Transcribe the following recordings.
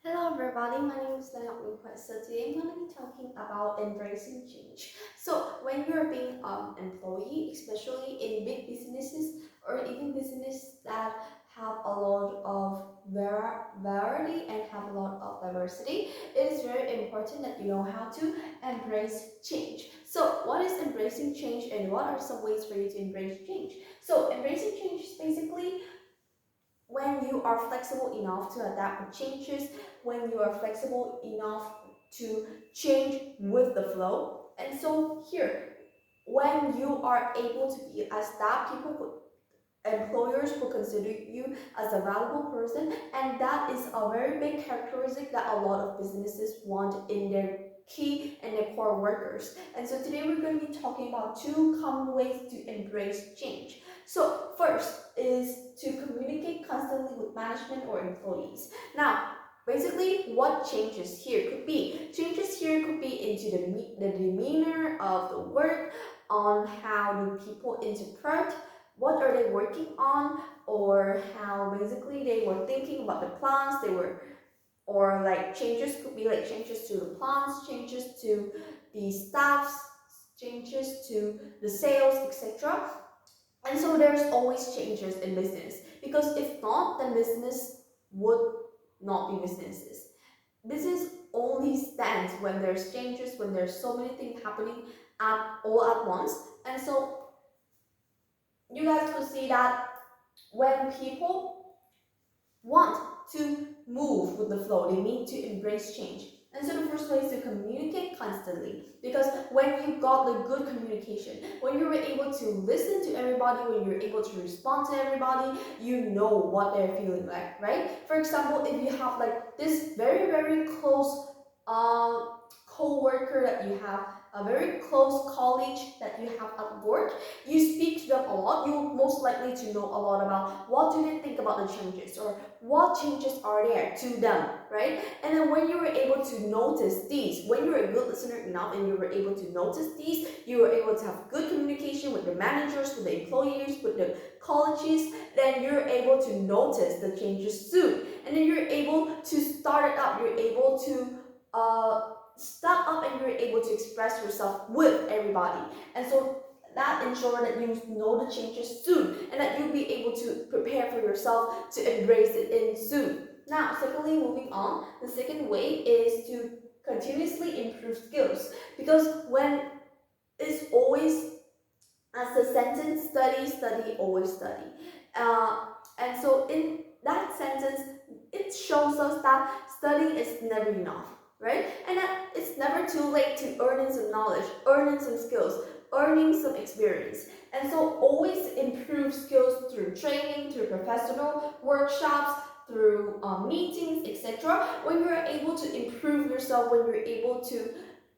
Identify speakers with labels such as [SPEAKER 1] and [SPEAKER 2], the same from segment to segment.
[SPEAKER 1] Hello everybody, my name is Leonard Request. So today I'm going to be talking about embracing change. So when you're being an employee, especially in big businesses or even business that have a lot of variety and have a lot of diversity, it is very important that you know how to embrace change. So what is embracing change and what are some ways for you to embrace change? So embracing change is basically when you are flexible enough to adapt with changes, when you are flexible enough to change with the flow. And so here, when you are able to be a staff, employers will consider you as a valuable person, and that is a very big characteristic that a lot of businesses want in their key and their core workers. And so today we're going to be talking about two common ways to embrace change. So first is to communicate constantly with management or employees. Now basically what changes here could be into the demeanor of the work, on how do people interpret what are they working on, or how basically they were thinking about the plans they were, or like changes could be like changes to the plans, changes to the staffs, changes to the sales, etc. And so there's always changes in business, because if not, then business would not be businesses. Business only stands when there's changes, when there's so many things happening all at once. And so you guys could see that when people want to move with the flow, they need to embrace change. And so the first way is to communicate constantly, because when you got the good communication, when you were able to listen to everybody, when you're able to respond to everybody, you know what they're feeling like, right? For example, if you have like this very close co-worker that you have, a very close colleague that you have at work, you speak to them a lot, you're most likely to know a lot about what do they think about the changes, or what changes are there to them, right? And then when you were able to notice these, when you're a good listener enough and you were able to notice these, you were able to have good communication with the managers, with the employees, with the colleges, then you're able to notice the changes soon. And then you're able to start it up, you're able to step up, and you're able to express yourself with everybody. And so that ensure that you know the changes soon, and that you'll be able to prepare for yourself to embrace it in soon. Now, secondly, moving on, the second way is to continuously improve skills, because when it's always, as the sentence, study, always study. And so in that sentence, it shows us that studying is never enough, right? And that it's never too late to earn some knowledge, earning some skills, earning some experience. And so always improve skills through training, through professional workshops, through meetings, etc. When you're able to improve yourself, when you're able to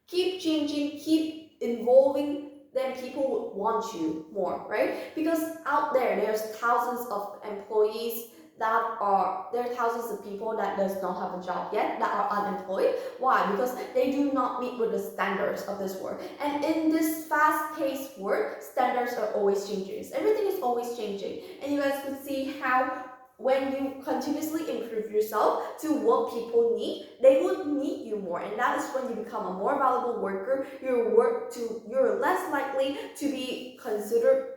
[SPEAKER 1] keep changing, keep evolving, then people would want you more, right? Because out there's thousands of employees there are thousands of people that does not have a job yet, that are unemployed. Why? Because they do not meet with the standards of this work. And in this fast-paced work, standards are always changing. Everything is always changing. And you guys could see how when you continuously improve yourself to what people need, they would need you more, and that is when you become a more valuable worker. You're less likely to be considered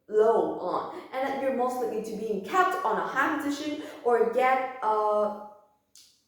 [SPEAKER 1] low on, and that you're most likely to being kept on a high position or get on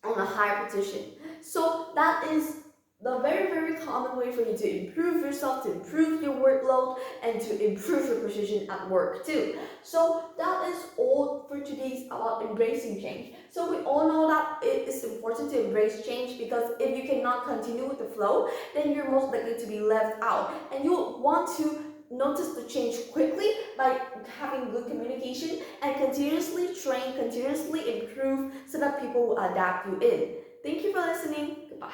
[SPEAKER 1] a higher position. So that is the very common way for you to improve yourself, to improve your workload, and to improve your position at work too. So that is all for today's about embracing change. So we all know that it is important to embrace change, because if you cannot continue with the flow, then you're most likely to be left out, and you want to notice the change quickly by having good communication and continuously train, continuously improve, so that people will adapt you in. Thank you for listening. Goodbye.